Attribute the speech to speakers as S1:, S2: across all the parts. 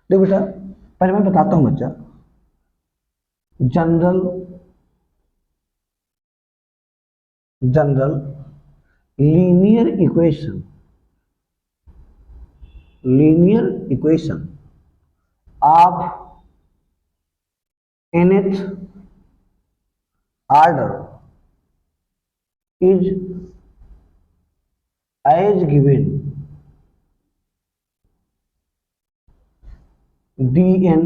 S1: देखो बेटा, पहले मैं बताता हूँ बच्चा, general general linear equation, linear equation of nth order is as given dn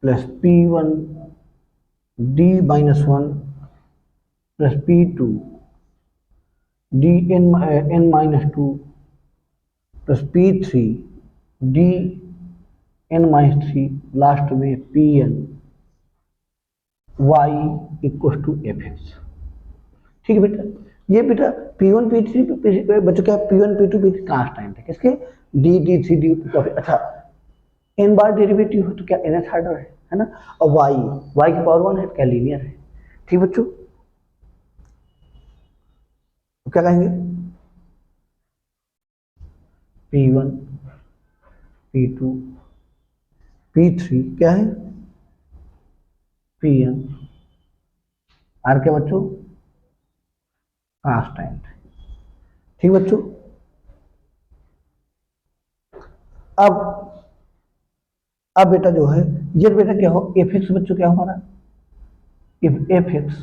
S1: plus p1 d minus 1 plus p2 dn n minus 2 plus p3 d n minus 3 last में pn y equal to f x. ठीक है बेटा, ये बेटा P1 P3 बच्चों क्या P1 P2 P3 constant है किसके, डी डी सी डी। अच्छा, n बार डेरिवेटिव हो तो क्या nth ऑर्डर है ना, और y की पावर 1 है, क्या लीनियर है। ठीक बच्चों, तो क्या कहेंगे, P1 P2 P3 क्या है, Pn आर क्या बच्चों, कांस्टेंट। ठीक बच्चों, अब बेटा जो है ये बेटा क्या हो, एफ एक्स बच्चों क्या हमारा, if f x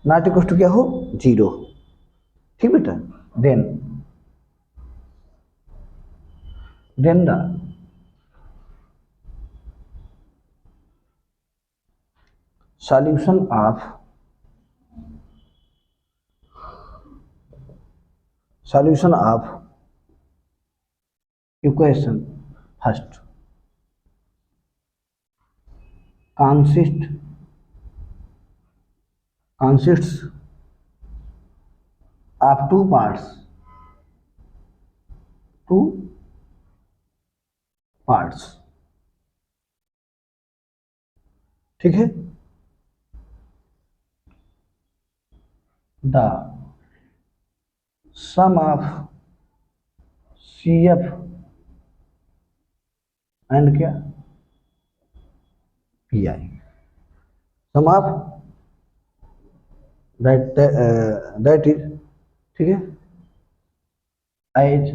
S1: not equal to क्या हो, 0। ठीक बेटा, then the solution of equation first consists of two parts। ठीक है, the sum of CF and क्या, PI, sum of that is, ठीक है, एज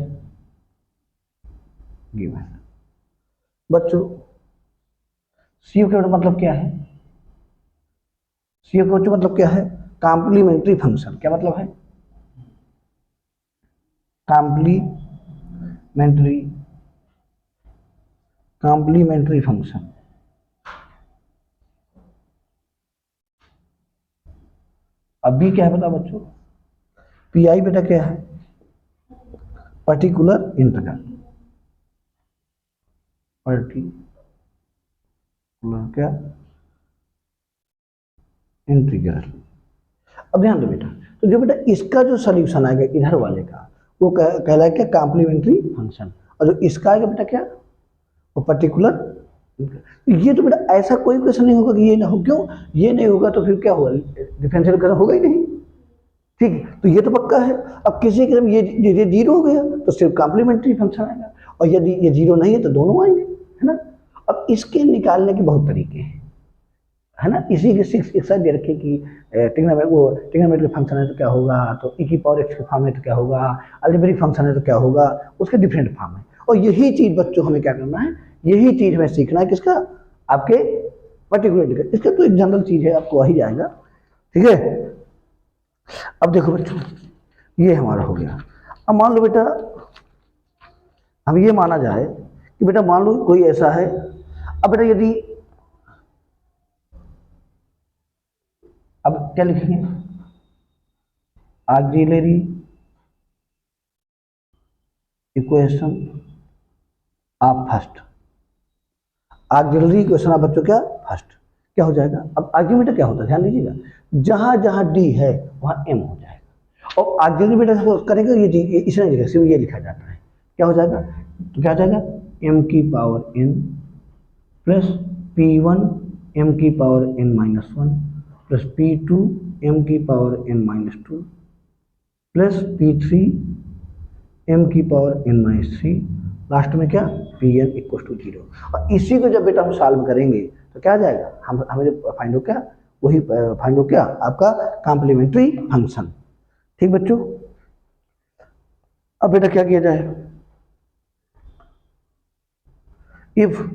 S1: गिवन। बच्चों CF का मतलब क्या है, CF का मतलब क्या है, कॉम्प्लीमेंट्री फंक्शन। क्या मतलब है, कॉम्प्लीमेंट्री फंक्शन। अभी क्या है बता बच्चों, PI बेटा क्या है, पर्टिकुलर इंटीग्रल, पर्टिकुलर क्या इंटीग्रल। अब ध्यान दो बेटा, तो जो बेटा इसका जो सोल्यूशन आएगा इधर वाले का, वो कहलाएगा क्या, कॉम्प्लीमेंट्री फंक्शन। और जो इसका आएगा बेटा क्या, वो पर्टिकुलर। ये तो बेटा ऐसा कोई क्वेश्चन नहीं होगा कि ये ना हो, क्यों, ये नहीं होगा तो फिर क्या होगा, डिफरेंशियल इक्वेशन होगा ही नहीं। ठीक है, तो ये तो पक्का है। अब किसी के ये 0 हो गया तो सिर्फ कॉम्प्लीमेंट्री फंक्शन आएगा, और यदि ये 0 नहीं है तो दोनों आएंगे, है ना। अब इसके निकालने के बहुत तरीके हैं, है ना। इसी के 6 एक साथ दे रखे कि ट्रिग्नोमेट्रिक फंक्शन है तो क्या होगा, तो e की पावर x के फॉर्म है तो क्या होगा, अलजेब्रिक फंक्शन है तो क्या होगा, उसके डिफरेंट फॉर्म है। और यही चीज बच्चों हमें क्या करना है, यही चीज हमें सीखना है किसका, आपके पर्टिकुलर। इसका तो एक जनरल चीज है, आपको वही जाएगा। ठीक है, अब देखो बच्चों, ये हमारा हो गया। अब मान लो बेटा, हम ये माना जाए कि बेटा मान लो कोई ऐसा है, अब बेटा यदि, अब क्या लिखेंगे, auxiliary equation of first, auxiliary equation of बच्चों क्या, फर्स्ट, क्या हो जाएगा। अब आर्ग्यूमेंट क्या होता है, ध्यान दीजिएगा, जहां जहां डी है वहां एम हो जाएगा। और ऑक्सिलरी बेटा करेंगे ये इसमें लिखा, सिर्फ ये लिखा जाता है, क्या हो जाएगा, तो क्या हो जाएगा, एम की power N plus P1 M की power N minus 1 plus P2 M की power N minus 2 plus P3 M की पावर एन माइनस 3 लास्ट में क्या, पी एन इक्वल टू 0। और इसी को जब बेटा हम सॉल्व करेंगे तो क्या आ जाएगा, हम हमें जो फाइंड हो क्या, वही फाइंड हो क्या आपका कॉम्प्लीमेंट्री फंक्शन। ठीक बच्चों, अब बेटा क्या किया जाए, if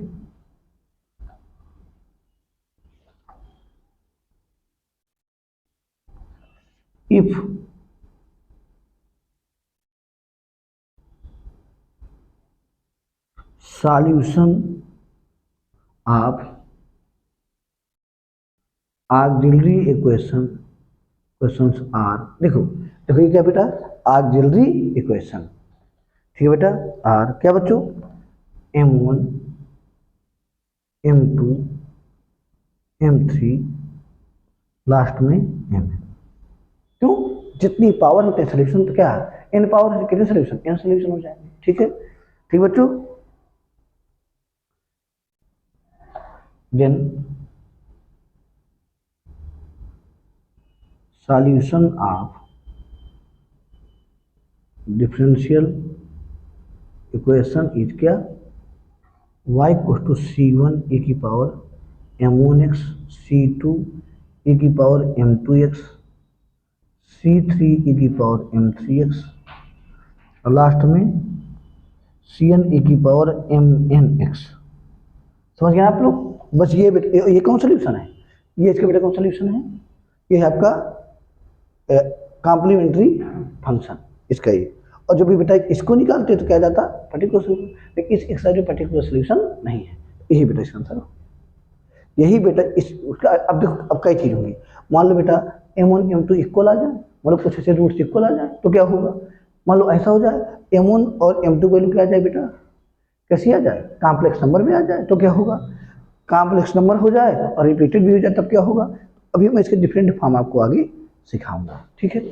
S1: if solution of auxiliary equation, questions are, देखो देखो ये क्या बेटा, ऑक्सिलरी इक्वेशन। ठीक है बेटा, आर क्या बच्चों, m1 m2 m3 लास्ट में m। क्यों, जितनी पावर होते हैं सोल्यूशन तो क्या n पावर है, कितने सोल्यूशन n सोल्यूशन हो जाएंगे। ठीक है, ठीक बच्चों, then solution of differential equation is क्या, y equal to c1 e की पावर m1x, c2 e की पावर m2x, c3 e की पावर m3x और लास्ट में cn e की पावर mnx। समझ गए आप लोग, बस ये कौन सोल्यूशन है, ये इसका बेटा कौन सोल्यूशन है, ये है आपका कॉम्प्लीमेंट्री फंक्शन इसका ये। और जब भी बेटा इसको निकालते तो क्या जाता पर्टिकुलर सोल्यूशन, लेकिन इस साइड में पर्टिकुलर सोल्यूशन नहीं है, यही बेटा इसका आंसर हो। यही बेटा इस उसका, अब देखो अब कई चीज होंगी, मान लो बेटा m1 m2 इक्वल आ जाए, मतलब कुछ ऐसे रूट्स इक्वल आ जाए तो क्या होगा, मान लो ऐसा हो जाए m1 और m2 वैल्यू क्या आ जाए बेटा, कैसी आ जाए, कॉम्प्लेक्स नंबर में आ जाए तो क्या होगा, कॉम्प्लेक्स नंबर हो जाए और रिपीटेड भी हो जाए तब क्या होगा। अभी मैं इसके डिफरेंट फॉर्म आपको आगे सिखाऊंगा। ठीक है,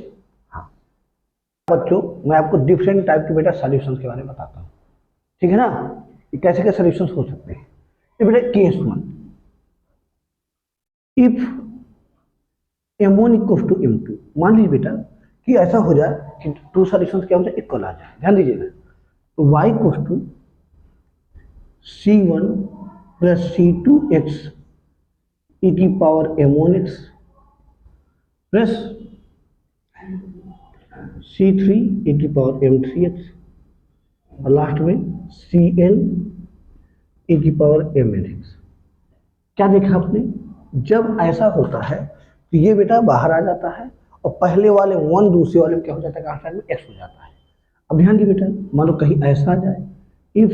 S1: हाँ बच्चों, मैं आपको डिफरेंट टाइप के बेटा सॉल्यूशंस के बारे में बताता हूँ। ठीक है ना, ये कैसे कैसे सॉल्यूशंस हो सकते हैं। ये बेटा case one, if m1 equal to m2, मान लीजिए बेटा कि ऐसा हो जाए कि टू सॉल्यूशंस क्या हो जाए, इक्वल आ जाए, ध्यान दीजिएगा, तो y equal to c1 plus c2x e की power m1x plus c3 e की पावर m3x और लास्ट में cn e की पावर mnx। क्या देखा आपने, जब ऐसा होता है तो ये बेटा बाहर आ जाता है और पहले वाले वन दूसरे वाले में क्या हो जाता है, कहाँ में एक्स हो जाता है। अब ध्यान दिए बेटा, मान लो कहीं ऐसा आ जाए, if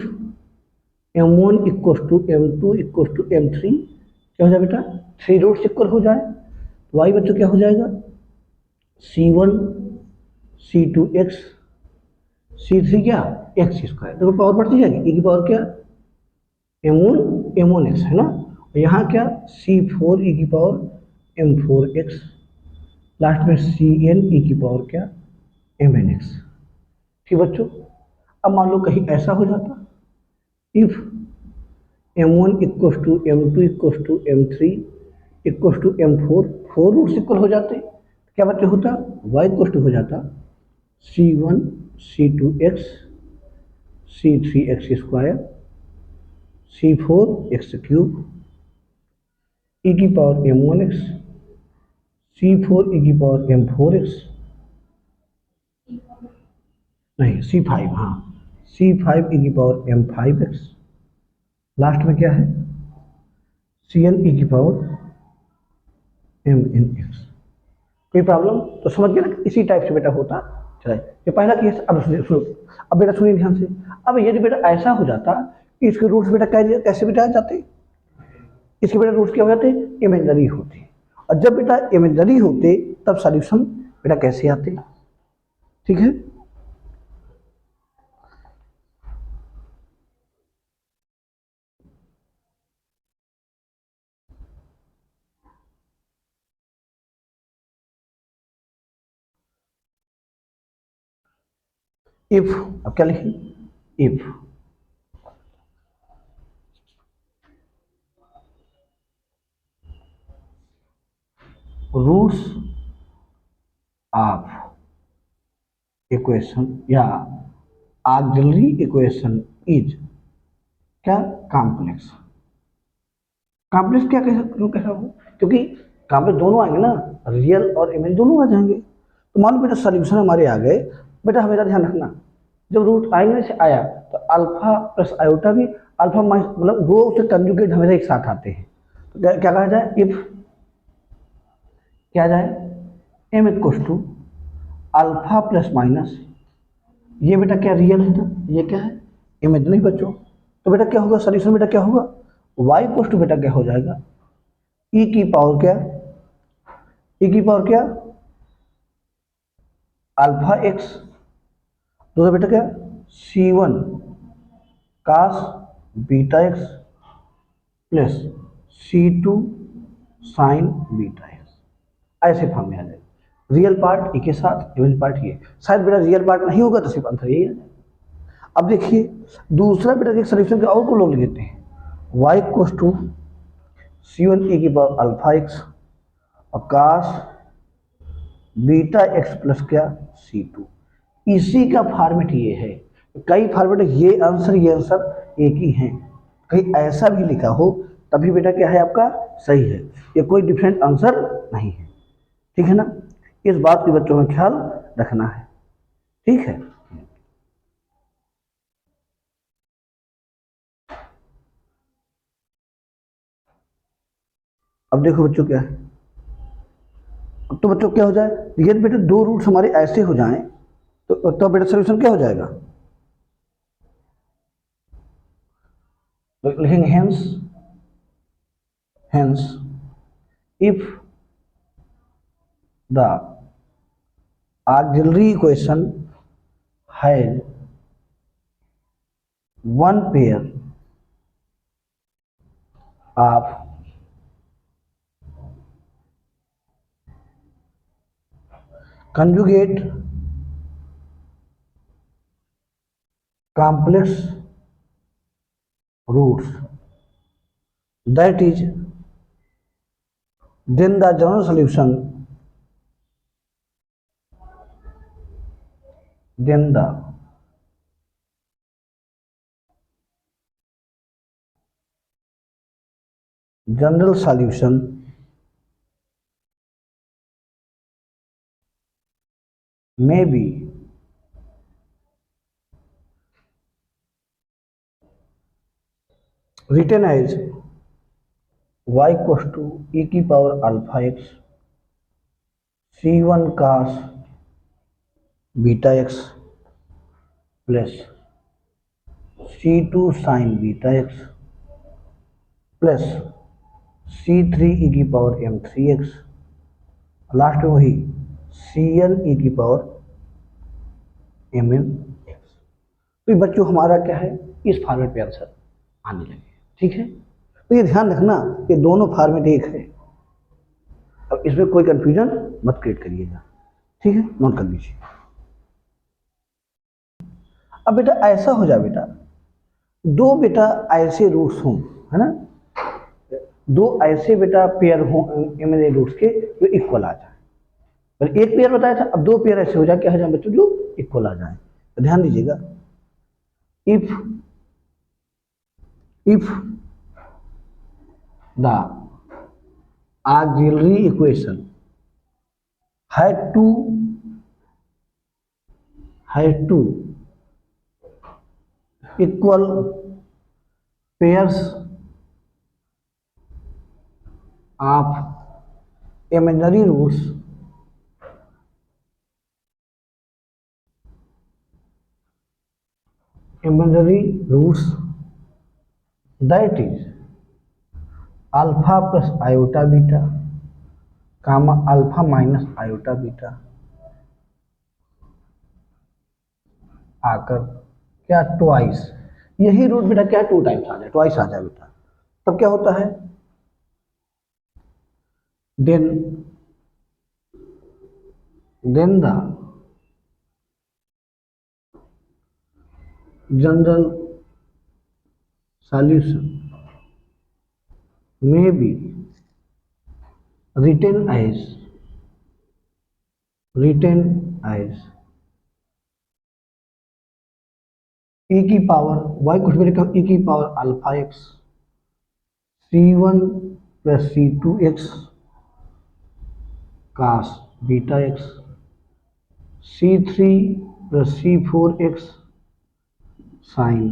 S1: m1 equal to m2 equal to m3, क्या हो जाए बेटा, थ्री रूट्स इक्वल हो जाए, तो वाई बच्चों क्या हो जाएगा, c1 c2x c3 क्या एक्स स्क्वायर, देखो पावर बढ़ती जाएगी, e की पावर क्या m1 है ना, और यहाँ क्या c4 e की पावर m4x, लास्ट में cn e की पावर क्या mnx। ठीक बच्चों, अब मान लो कहीं ऐसा हो जाता, if m1 equal to m2 equal to m3 equal to m4, four roots equal हो जाते, क्या बच्चे होता, y इक्वल टू हो जाता c1 c2x c3x square c4x cube e की पावर m1x c4 e की पावर m4x, नहीं c5, हाँ c5 e की पावर m5x, लास्ट में क्या है cn e की पावर mnx। कोई प्रॉब्लम तो समझ गए ना, इसी टाइप से बेटा होता चला। ये पहला केस, अब सुनो, अब बेटा सुनिए ध्यान से, अब यदि बेटा ऐसा हो जाता कि इसके रूट्स बेटा कैसे बेटा आ जाते, इसके बेटा रूट्स क्या हो जाते, इमेजनरी होते, और जब बेटा इमेजनरी होते तब सॉल्यूशन बेटा कैसे आते। ठीक है, इफ, अब क्या लिखें, इफ रूट्स ऑफ इक्वेशन या ऑक्सिलरी इक्वेशन इज क्या, कॉम्प्लेक्स। कॉम्प्लेक्स क्या क्यों कह रहा हूँ, क्योंकि कॉम्प्लेक्स दोनों आएंगे ना, रियल और इमेज दोनों आ जाएंगे। तो मान लो बेटा सॉल्यूशन हमारे आ गए, बेटा हमेशा ध्यान रखना जब रूट आएंगे से आया तो अल्फा प्लस आयोटा भी, अल्फा माइनस मतलब वो उससे कंजुगेट हमेशा एक साथ आते हैं। तो क्या कहा जाए, इफ क्या जाए, m equals to alpha plus minus, ये बेटा क्या रियल है ना, ये क्या है इमेज नहीं बच्चों। तो बेटा क्या होगा सॉल्यूशन, बेटा क्या होगा, y इक्वस टू बेटा क्या हो जाएगा, e की पावर क्या, e की पावर क्या अल्फा एक्स, दूसरा बेटा क्या C one cos beta x plus C two sine beta x, ऐसे फॉर्म में आ जाएगा। रियल पार्ट ई के साथ इमेज पार्ट ये, शायद बेटा रियल पार्ट नहीं होगा तो सिर्फ आंसर यही है। अब देखिए दूसरा बेटा एक सोल्यूशन के और को लोग लेते हैं, y equals to C one A की पावर अल्फा एक्स और कास बीटा एक्स प्लस क्या सी टू, इसी का फॉर्मेट ये है। कई फॉर्मेट ये आंसर एक ही हैं, कहीं ऐसा भी लिखा हो तभी बेटा क्या है आपका सही है, ये कोई डिफरेंट आंसर नहीं है। ठीक है ना, इस बात की बच्चों में ख्याल रखना है। ठीक है, अब देखो बच्चों क्या है, अब तो बच्चों क्या हो जाए, ये बेटा दो रूट्स हमारे ऐसे हो जाएं तो बेटा सोल्यूशन क्या हो जाएगा, तो लिखेंगे hence, hence if the auxiliary equation has one pair of conjugate complex roots, that is then the general solution, then the general solution may be written as y equals to e की power alpha x C one cos beta x plus C two sine beta x plus C three E की power M three x, last में वही C N E की power M N x. तो बच्चों हमारा क्या है, इस फॉर्मेट पे आंसर आने लगे। ठीक है, तो ये ध्यान रखना कि दोनों फॉर्मेट एक है, अब इसमें कोई कंफ्यूजन मत क्रिएट करिएगा। ठीक है, नोट कर लीजिए। अब बेटा ऐसा हो जाए बेटा, दो बेटा ऐसे रूट्स हों, है ना, दो ऐसे बेटा पेयर हों इमेजिनरी रूट्स के जो इक्वल आ जाए। पहले एक पेयर बताया था, अब दो पेयर ऐसे हो जाए, क्या हो जाए बच्चों, जो इक्वल आ जाए। तो ध्यान दीजिएगा, if if the auxiliary equation had two equal pairs of imaginary roots, that is alpha plus iota beta comma alpha minus iota beta आकर क्या ट्वाइस, यही रूट बेटा क्या टू टाइम्स आ जाए, ट्वाइस आ जाए बेटा, तब क्या होता है, then the general solution may be written as e की पावर वाई कुछ भी लिखा ई की power alpha x C1 plus C2 x cos beta x C3 plus C4 x sine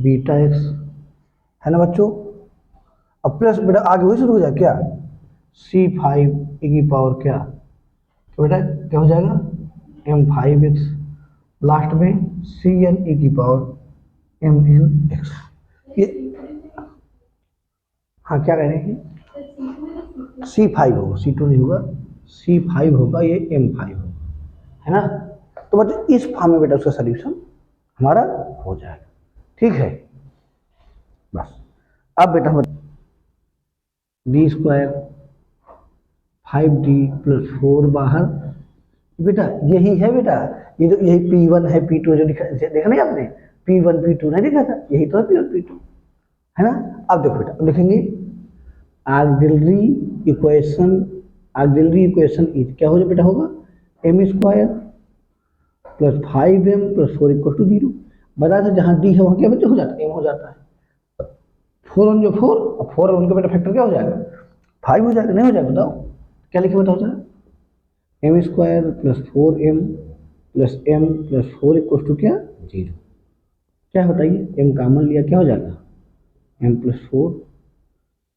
S1: beta x, है ना बच्चों। अब प्लस बेटा आगे वही शुरू हो जाए क्या, C5 e की पावर क्या, तो बेटा क्या हो जाएगा M5x, लास्ट में Cn e की पावर Mnx। ये हाँ क्या कह रहे हैं, C5 होगा, C2 नहीं होगा, C5 होगा, ये M5 होगा, है ना। तो मतलब इस फॉर्म में बेटा उसका सोल्यूशन हमारा हो जाएगा, ठीक है। बस अब बेटा डी स्क्वायर 5d प्लस 4 बाहर, बेटा यही है बेटा, ये जो यही P1 है P2 जो देखा नहीं आपने, P1 P2 नहीं देखा था, यही तो है P1 P2, है ना। अब देखो बेटा लिखेंगे ऑक्सिलरी इक्वेशन इज क्या हो जाए बेटा, होगा m square plus 5m plus 4 equal to 0। बता था जहाँ d है वहाँ क्या बच्चे हो जाता है, m हो जाता है, 4 1 जो 4 और 4 1 का बेटा फैक्टर क्या हो जाएगा 5 हो जाएगा, नहीं हो जाएगा बताओ क्या लिखे बताओ जरा, m square plus 4m plus m plus 4 equal to क्या 0। क्या बताइए, m कॉमन लिया क्या हो जाएगा m प्लस 4,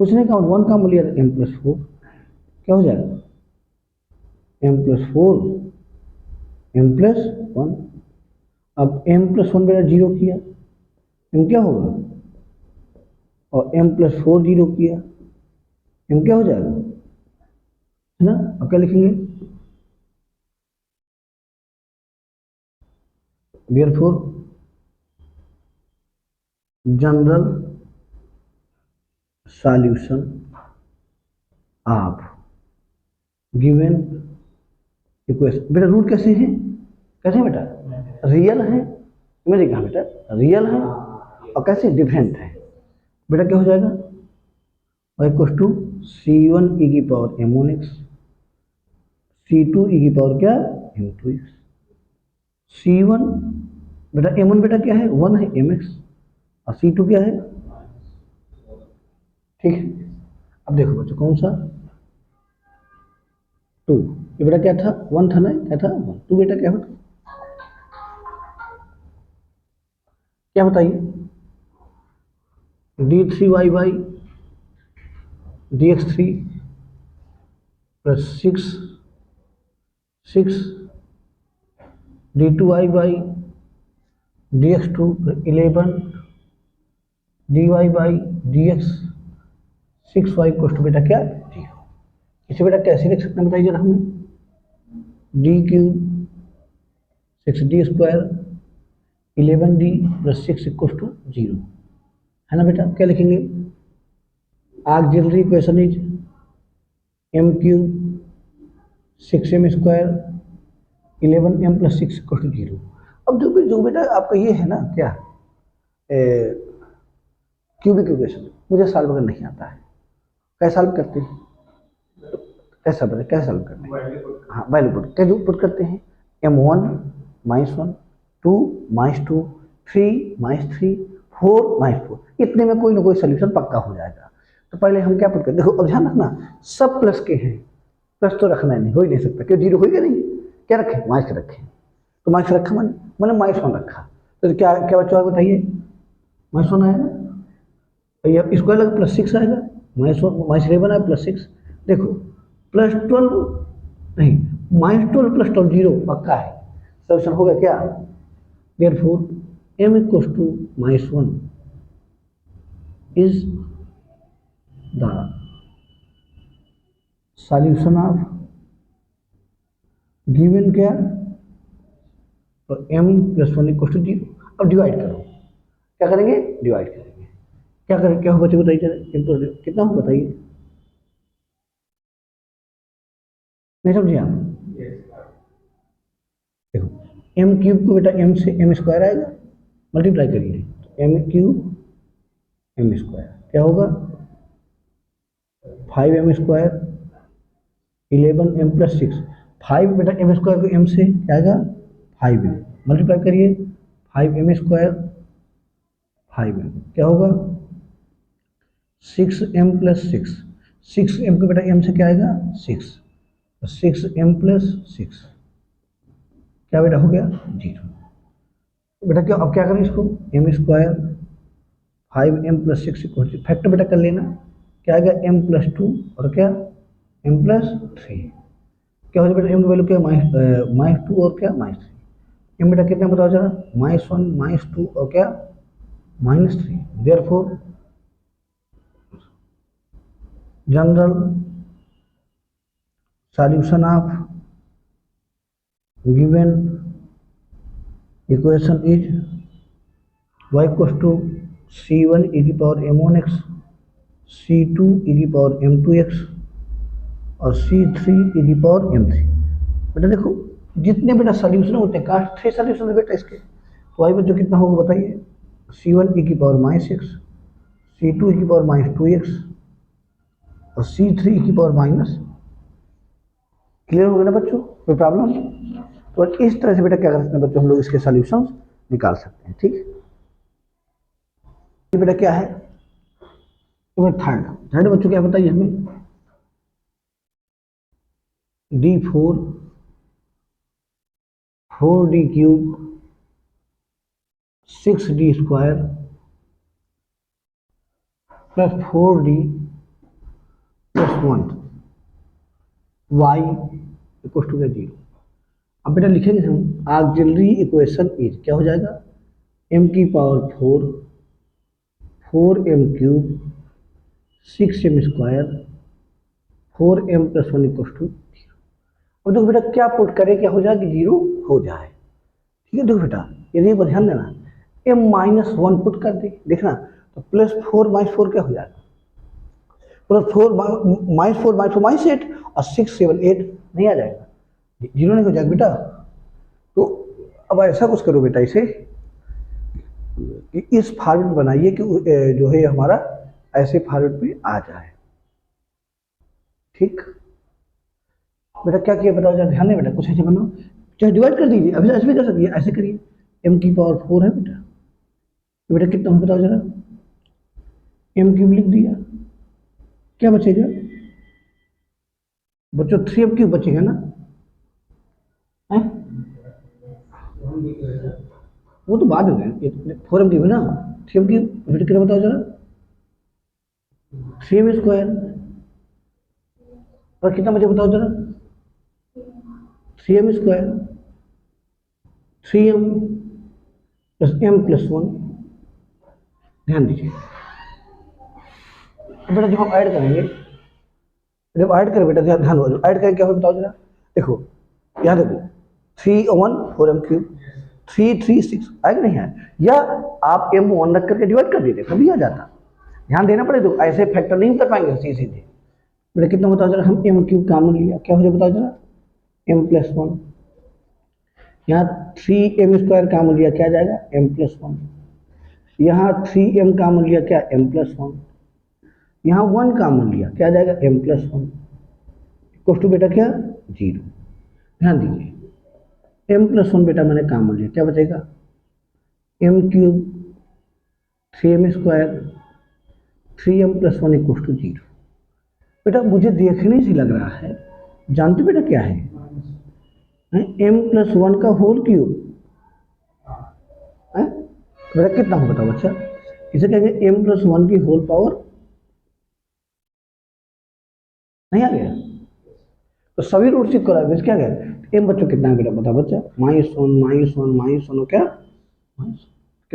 S1: कुछ नहीं कॉमन 1 कॉमन लिया m प्लस 4 क्या हो जाएगा m प्लस 4 m प्लस 1। अब m प्लस 1 बेटा 0 किया, m क्या होगा, और m प्लस 4 0 किया, m क्या हो जाएगा, है ना। अब क्या लिखेंगे, therefore general solution of given equation, बेटा रूट कैसे हैं, कैसे हैं बेटा, रियल है, मैंने कहा बेटा रियल है, और कैसे डिफरेंट है, बेटा क्या हो जाएगा y equal to C1 e की पावर M1x C2 e की पावर क्या M2x, C1 बेटा M1 बेटा क्या है 1 है mx और C2 क्या है, ठीक है। अब देखो बच्चों कौन सा 2, ये बेटा क्या था 1 था ना, क्या था 1, 2 बेटा क्या होता, क्या बताइए d3y dx3 plus 6 d2y dx2 11 dy dx 6y equal to बेटा क्या 0। इसे बेटा कैसे लिख सकते हैं बताइए जरा हमें, d cube 6d square 11d plus 6 equal to 0, है ना बेटा। क्या लिखेंगे, auxiliary equation is m cube 6m square 11m plus 6 equal to 0। अब जो बेटा आपका ये है ना क्या क्यूबिक इक्वेशन, मुझे सॉल्व करना नहीं आता है, कैसे सॉल्व करते हैं, कैसा बता कैसे सॉल्व करते हैं, हाँ वैल्यू पुट कैसे पुट करते हैं, m1 -1 2 -2 3 -3 4 -4, इतने में कोई ना कोई सोल्यूशन पक्का हो जाएगा। तो पहले हम क्या पुट करते, देखो अब ध्यान रखना सब प्लस के हैं, प्लस तो रखना नहीं, हो ही नहीं सकता, क्यों 0 होगा नहीं, क्या रखें माइनस रखें, तो माइनस रखा मैंने -1 रखा, तो क्या क्या बच्चा बताइए -1 आएगा, भैया स्क्वायर लगा प्लस 6 आएगा, -11 आया प्लस 6, देखो +12 नहीं -12 + 12 0 पक्का है, सोल्यूशन होगा क्या, therefore m equal to -1 is the solution of given क्या, तो m + 1 इक्वल टू 0। अब डिवाइड करो, क्या करेंगे डिवाइड करेंगे, क्या करें क्या होगा बच्चे बताइए जरा, कितना होगा बताइए, नहीं समझिए आप, देखो m क्यूब को बेटा m से m स्क्वायर आएगा, मल्टीप्लाई करिए तो m क्यूब m स्क्वायर क्या होगा 5m स्क्वायर 11m प्लस 6, 5 बेटा m स्क्वायर को m से क्या आएगा 5m, मल्टीप्लाई करिए 5m स्क्वायर 5m क्या होगा 6m प्लस 6m का बेटा m से क्या आएगा 6, तो 6m प्लस 6 क्या बेटा हो गया 0। बेटा क्या अब क्या करें इसको m square 5m plus 6 factor बेटा कर लेना, क्या आएगा m प्लस 2 और क्या m प्लस 3, क्या हो जाएगा बेटा m की वैल्यू क्या -2 और क्या -3, m बेटा कितना बताओ जरा -1 -2 और क्या -3, therefore general solution of given equation is y equals to c1 e की पावर m1x, c2 e की पावर m2x और c3 e की पावर m3। बेटा देखो जितने बेटा सोल्यूशन होते हैं कास्ट 3 सोल्यूशन है बेटा इसके, तो y बच्चों कितना होगा बताइए c1 e की पावर -x, c2 e की पावर -2x और c3 e की पावर क्लियर हो गया ना बच्चों, कोई प्रॉब्लम। तो इस तरह से बेटा क्या कर सकते हैं बच्चों हम लोग इसके सॉल्यूशंस निकाल सकते हैं, ठीक। ये बेटा क्या है तो थर्ड थर्ड बच्चों क्या बताइए हमें d4 4d cube 6d square plus 4d plus 1 y equal to 0। अब बेटा लिखेंगे हम ऑक्सिलरी इक्वेशन इज क्या हो जाएगा m की power 4m cube 6m square 4m plus 1 equal to 0। अब देखो बेटा क्या पुट करें क्या हो जाए कि 0 हो जाए, ठीक है। देखो बेटा यदि पर ध्यान देना m-1 पुट कर दे देखना, तो प्लस 4 -4 क्या हो जाएगा प्लस 4 -4 -8 और 6 7 8 नहीं आ जाएगा, 0 नहीं हो जाएगा बेटा। तो अब ऐसा कुछ करो बेटा इसे कि इस फॉर्मेट बनाइए कि जो है हमारा ऐसे फॉर्मेट में आ जाए, ठीक। बेटा क्या किया बताओ जरा ध्यान नहीं बेटा कुछ ऐसे बनाओ, चाहे डिवाइड कर दीजिए अभी ऐसे भी कर सकती है, ऐसे करिए m की पावर 4 है बेटा, तो बेटा कितना हो बताओ जरा m क्यूब लिख दिया, क्या बचेगा बच्चों 3m क्यूब बचेगा ना है? वो तो बाद में गए 4m क्यूब है ना 3m क्यूब बेटा कितना बताओ जरा 3m स्क्वायर और कितना बचे बताओ जरा 3m square 3m plus m plus 1, ध्यान दीजिए बेटा जब हम ऐड करेंगे जब ऐड करें बेटा ध्यान हो ऐड करें क्या हो बताओ जरा देखो यहाँ देखो 3 1 4m क्यूब 3 3 6 आएगा नहीं है, या आप m1 रख करके डिवाइड कर दीजिए कभी आ जाता, ध्यान देना पड़े तो ऐसे फैक्टर नहीं कर पाएंगे सीधे बेटा कितना बताओ जरा हम m क्यूब कॉमन लिया क्या हो जाए बताओ जरा m प्लस 1, यहाँ 3m स्क्वायर कॉमन लिया क्या जाएगा m प्लस 1, यहाँ 3m कॉमन लिया क्या m प्लस 1, यहाँ 1 कॉमन लिया क्या जाएगा m प्लस 1 इक्वल टू बेटा क्या 0। ध्यान दीजिए m प्लस 1 बेटा मैंने कॉमन लिया क्या बचेगा m cube 3m square 3m plus 1 equal to 0। बेटा मुझे देखने से लग रहा है जानते बेटा क्या है m प्लस 1 का होल क्यूब है बेटा कितना हो बताओ बच्चा, इसे कहेंगे m प्लस 1 की होल पावर, नहीं आ गया तो सभी रूट शिफ्ट करा क्या गया m बच्चों कितना बेटा बता बच्चा -1 क्या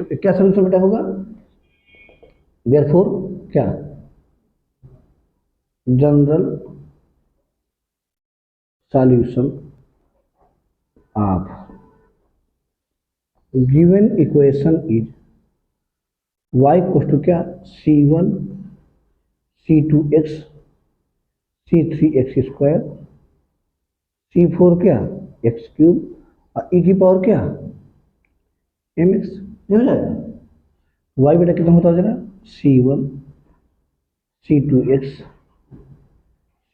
S1: क्या सोल्यूशन बेटा होगा देयरफॉर क्या general solution of given equation is y equal to क्या c1 c2x c3x square c4 क्या x क्यूब और e की पावर क्या mx हो जाएगा, y बेटा कितना होता है जरा c1 c2x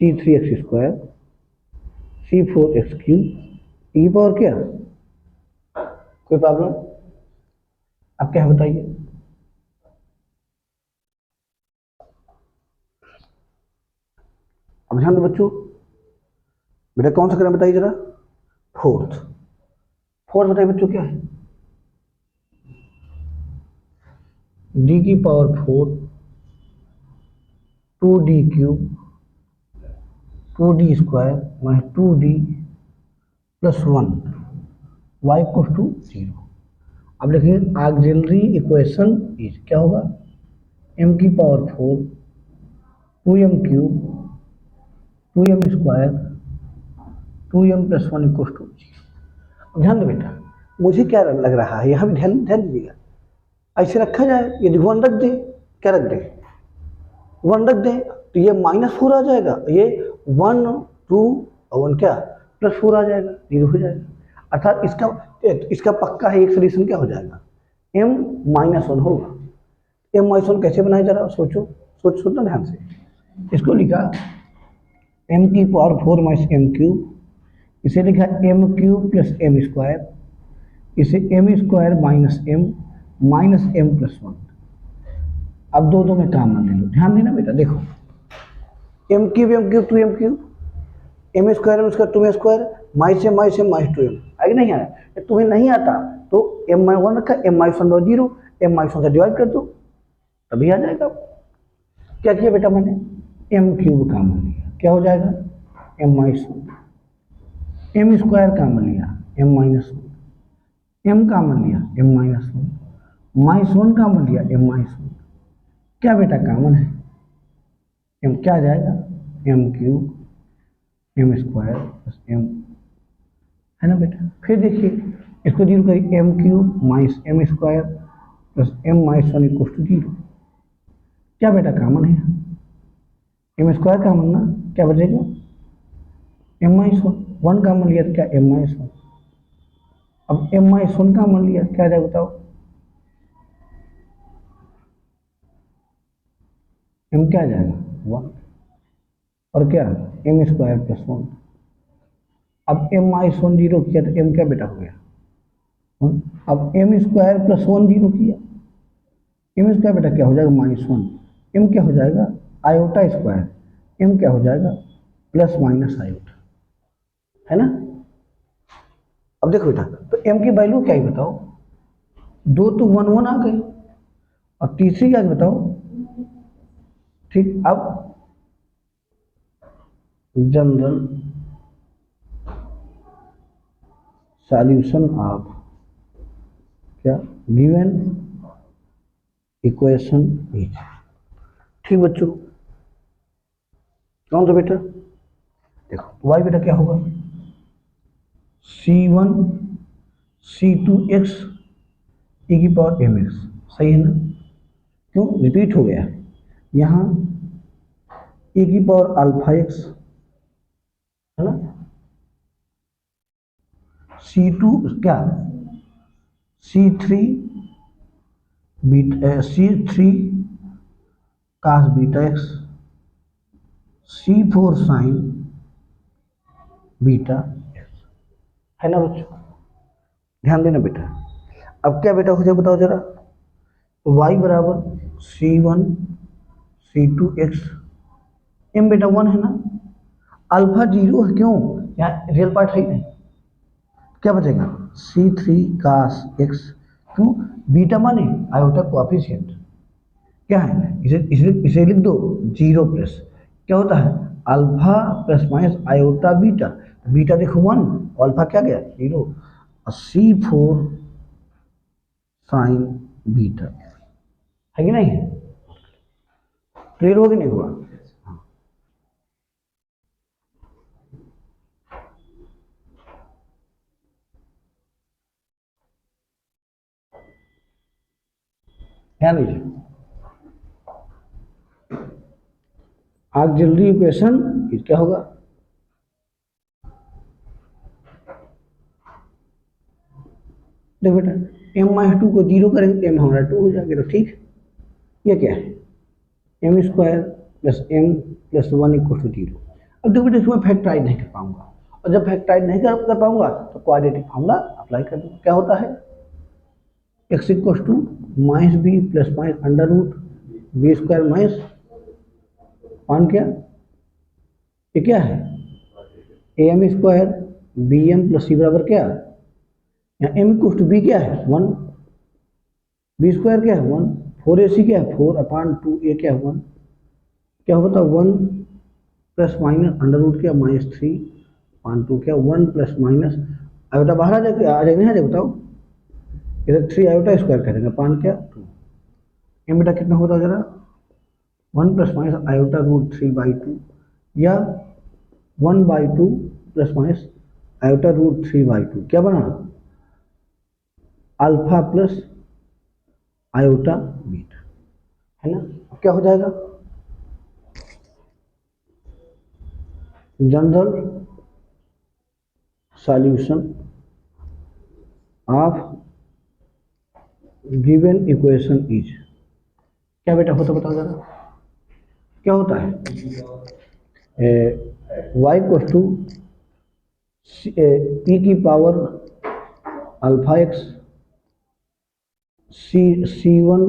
S1: c3x square c4x cube e की पावर क्या, कोई प्रॉब्लम अब क्या है बताइए अब ध्यान दो बच्चों, बेटा कौन सा क्रम बताइए जरा, फोर्थ। फोर्थ बताइए बच्चों क्या है, डी की power 4 2d cube 2d square minus 2d plus 1 y equal to 0। अब देखिए ऑक्सिलरी इक्वेशन इज क्या होगा, m की power 4 2m cube 2m square 2m plus 1 equal to 0। ध्यान दो बेटा, मुझे क्या लग रहा है, यहाँ भी ध्यान ध्यान दीजिएगा, ऐसे रखा जाए, यदि 1 रख दे, क्या रख दे, 1 रख दे तो ये -4 आ जाएगा, ये 1 2 और 1 क्या +4 आ जाएगा, 0 हो जाएगा। अर्थात इसका पक्का है, एक सोल्यूशन क्या हो जाएगा, m-1 होगा। m-1 कैसे बनाया जा रहा है, सोचो सोचना ध्यान से। इसको लिखा m की पावर 4 माइनस m क्यूब, इसे लिखा m cube plus m square, इसे m square minus m plus 1। अब दो में काम ले लो, ध्यान देना बेटा, देखो m cube 2m cube m square 2m square minus m minus 2m आगे नहीं आया, तुम्हें नहीं आता तो m-1 रखा, m-1 0, m-1 से डिवाइड कर दो तभी आ जाएगा। क्या किया बेटा मैंने, m क्यूब काम लिया, क्या हो जाएगा m-1, m स्क्वायर काम लिया m-1, m कामन लिया m-1, -1 कामन लिया m-1, क्या बेटा कामन है, m क्या आ जाएगा, m cube m square plus m, है ना बेटा। फिर देखिए इसको 0 करिए, m cube minus m square plus m minus 1 equal to 0, क्या बेटा कामन है, m स्क्वायर कामन ना, क्या बचेगा m माइनस 1 कामन लिया तो क्या m माइनस 1, अब m-1 का मान लिया क्या जाए बताओ, m क्या जाएगा 1 और क्या m स्क्वायर प्लस 1। अब m-1 0 किया तो m क्या बेटा हो गया 1। अब m स्क्वायर प्लस 1 0 किया, m स्क्वायर बेटा क्या हो जाएगा -1, m क्या हो जाएगा आयोटा स्क्वायर, m क्या हो जाएगा प्लस माइनस आयोटा, है ना। अब देखो बेटा, तो m की वैल्यू क्या है बताओ, 2 तो 1 1 आ गई और तीसरी क्या बताओ, ठीक। अब जनरल सॉल्यूशन ऑफ क्या गिवन इक्वेशन इज, ठीक बच्चों, कौन सा बेटा, देखो y बेटा क्या होगा c1 c2x e की पावर mx, सही है ना, क्यों रिपीट हो गया यहाँ e की पावर अल्फा x, है ना, c2 क्या c3 beta c3 cos beta x, c4 sine beta x, है ना बच्चों, ध्यान देना बेटा। अब क्या बेटा हो जाए बताओ जरा, y बराबर c1 c2x, m बेटा 1 है ना, अल्फा 0 है, क्यों यहाँ रियल पार्ट है नहीं, क्या बचेगा c3 कास x, क्यों बीटा माने आयोटा कोएफिशिएंट, क्या है इसे इसे इसे लिख दो 0 प्लस क्या होता है alpha plus minus iota beta, beta देखो 1, अल्फा क्या गया 0, और c4 साइन बीटा, है कि नहीं, क्लियर हो कि नहीं हुआ। ध्यान दीजिए, ऑक्सिलरी इक्वेशन क्या होगा, देखो बेटा m-2 को 0 करेंगे m हमारा 2 हो जाएगा, तो ठीक, ये क्या है m square plus m plus 1 equal to 0। अब देखो बेटा इसमें फैक्टराइज नहीं कर पाऊंगा, और जब फैक्टराइज नहीं कर पाऊंगा तो क्वाड्रेटिक फार्मूला अप्लाई कर दूंगा, क्या होता है x equal to minus B plus minus under root B square minus 1 क्या ये क्या है A M square B M plus C बराबर क्या, यहाँ एम इक्व टू बी क्या है 1, बी स्क्वायर क्या है 1, 4ac क्या है 4/2, a क्या है 1, क्या होता है 1 प्लस माइनस अंडर रूट क्या -3/2 क्या 1 प्लस माइनस आयोटा बाहर आ जाएगा नहीं आ जाएगा बताओ, इधर 3 आयोटा स्क्वायर कर देंगे 5 क्या 2, एम बेटा कितना होता है जरा 1 प्लस माइनस आयोटा रूट 3/2 या 1/2 प्लस माइनस आयोटा रूट 3/2 क्या बना अल्फा प्लस आयोटा बीटा, है ना। अब क्या हो जाएगा general solution of given equation is, क्या बेटा होता बताओ जरा, क्या होता है y इक्वल टू e की power alpha x C1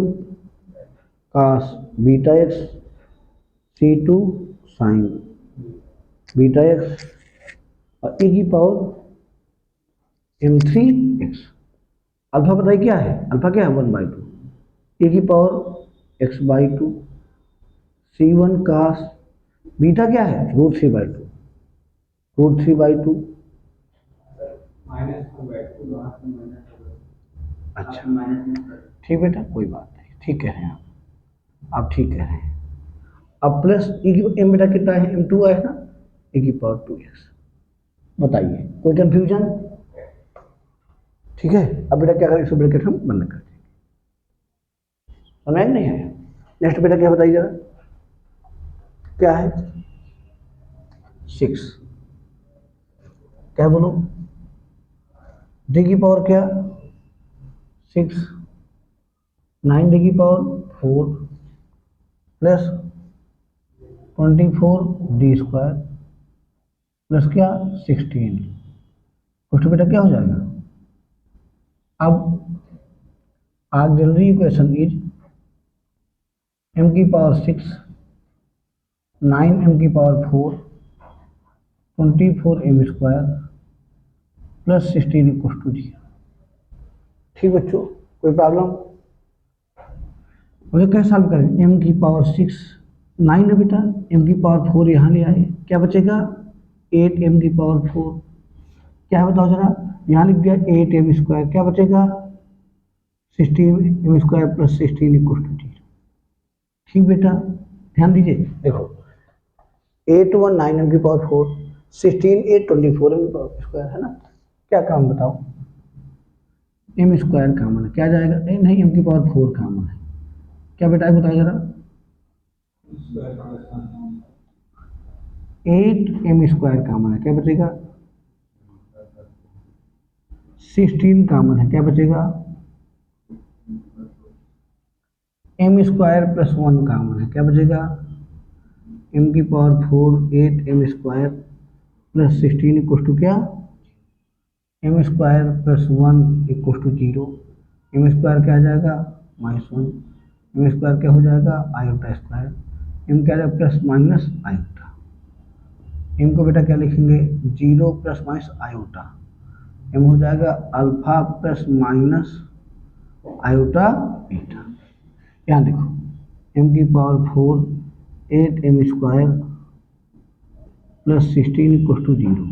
S1: cos beta x C2 sine beta x और e की पावर m3x, अल्फा बताइए क्या है, अल्फा क्या है 1/2, e की power x/2 C1 cos beta क्या है √3/2 √3/2, अच्छा ठीक बेटा कोई बात नहीं, ठीक कह रहे हैं आप ठीक कह रहे हैं। अब प्लस ई की एम बेटा कितना है m2 है ना, e की पावर 2x, बताइए कोई कंफ्यूजन, ठीक है। अब बेटा क्या करें, इसको ब्रैकेट हम बंद कर देंगे, समझ नहीं है। नेक्स्ट बेटा क्या बताइए जरा, क्या है 6, क्या बोलो डी की पावर क्या 6, 9 डी की power 4 plus 24 d square plus क्या 16, कुछ बेटा क्या हो जाएगा, अब ऑक्सिलरी इक्वेशन इज m की पावर 6 9m की power 4 24m square plus 16 equal to 0, ठीक बच्चों कोई प्रॉब्लम, मुझे कैसे सॉल्व करें, m की पावर 6 9 है बेटा, m की पावर 4 यहाँ ले आए, क्या बचेगा 8m की पावर 4, क्या है बताओ जरा, यहाँ लिख दिया 8m स्क्वायर, क्या बचेगा 16m square plus 16 equal to 0, ठीक बेटा ध्यान दीजिए, देखो 8 1 9m की पावर 4 16 8 24m की पावर स्क्वायर है ना, क्या काम बताओ m स्क्वायर कॉमन है, क्या जाएगा नहीं m की पावर 4 कॉमन है, क्या बेटा बताओ जरा 8m स्क्वायर कॉमन है, क्या बचेगा 16 कॉमन है, क्या बचेगा m स्क्वायर प्लस 1 कॉमन है, क्या बचेगा m की power 4 8m square plus 16 equal to क्या m square plus 1 equal to 0, m square क्या आ जाएगा -1, m स्क्वायर क्या हो जाएगा आयोटा स्क्वायर, m क्या आ जाएगा प्लस माइनस आयोटा, m को बेटा क्या लिखेंगे 0 प्लस माइनस आयोटा, m हो जाएगा alpha plus minus iota beta, यहाँ देखो m की power 4 8m square plus 16 equal to 0,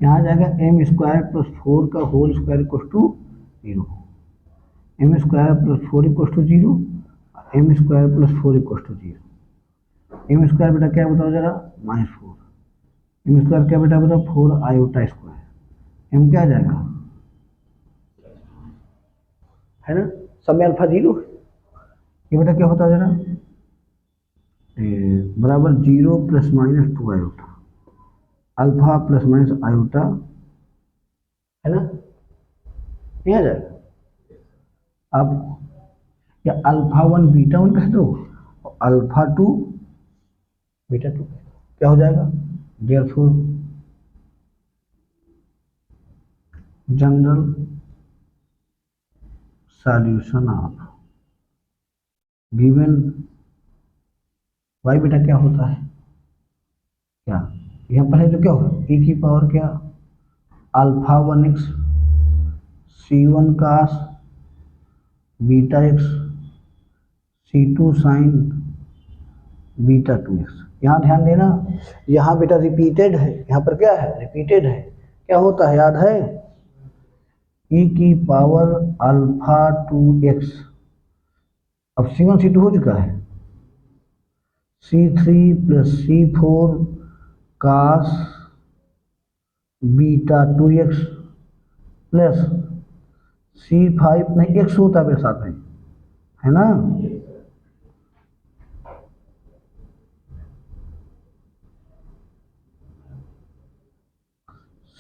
S1: यहाँ आ जाएगा m स्क्वायर प्लस 4 का whole square equal to 0, m square plus 4 equal to 0, m square plus 4 equal to 0, m square बेटा क्या बताओ जरा -4, m स्क्वायर क्या बेटा बताओ 4 आयोटा स्क्वायर, m क्या आ जाएगा है ना, सब में अल्फा 0, ये बेटा क्या होता है जरा बराबर 0 plus minus 2 iota, alpha plus minus iota है ना, नहीं आ जाएगा, अब या अल्फा 1 बीटा 1 कह दो और अल्फा 2 बीटा 2, क्या हो जाएगा therefore general solution of given y बेटा क्या होता है क्या यहाँ पर है तो क्या होगा e की पावर क्या alpha 1x c1 cos beta x c2 sine beta 2x। यहाँ ध्यान देना, यहाँ बेटा रिपीटेड है, यहाँ पर क्या है रिपीटेड है, क्या होता है याद है e की पावर अल्फा 2x। अब c1 c2 हो चुका है, c3 प्लस c4 कास बीटा 2x प्लस c5 नहीं x होता है मेरे साथ में, है ना,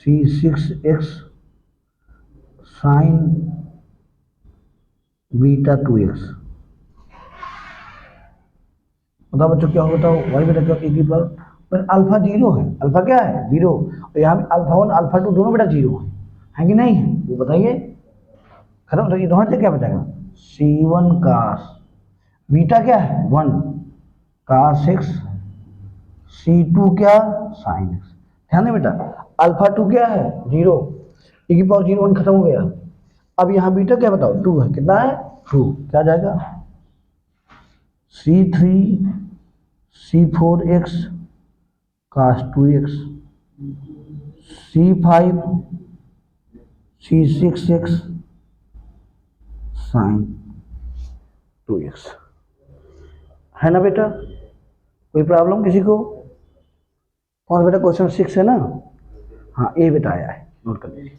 S1: c6x साइन बीटा 2x। बताओ बच्चों क्या होता है वाई बेटा क्या एक ही पर अल्फा जीरो है, अल्फा क्या है जीरो, और यहाँ पे अल्फा 1 अल्फा 2 दोनों बेटा जीरो है कि नहीं है, वो बताइए खत्म। तो ये दोनों से क्या बचेगा c1 कास बीटा क्या है 1 कास x c2 क्या साइन x। ध्यान दे बेटा अल्फा 2 क्या है जीरो, e की पावर 0 1 खत्म हो गया। अब यहाँ बीटा क्या बताओ 2 है, कितना है 2, क्या जाएगा c3 c4x कास 2x c5 c6x sign 2x। है ना बेटा, कोई प्रॉब्लम किसी को? कौन बेटा क्वेश्चन 6 है ना, हाँ ए बेटा आया है, नोट कर लीजिए।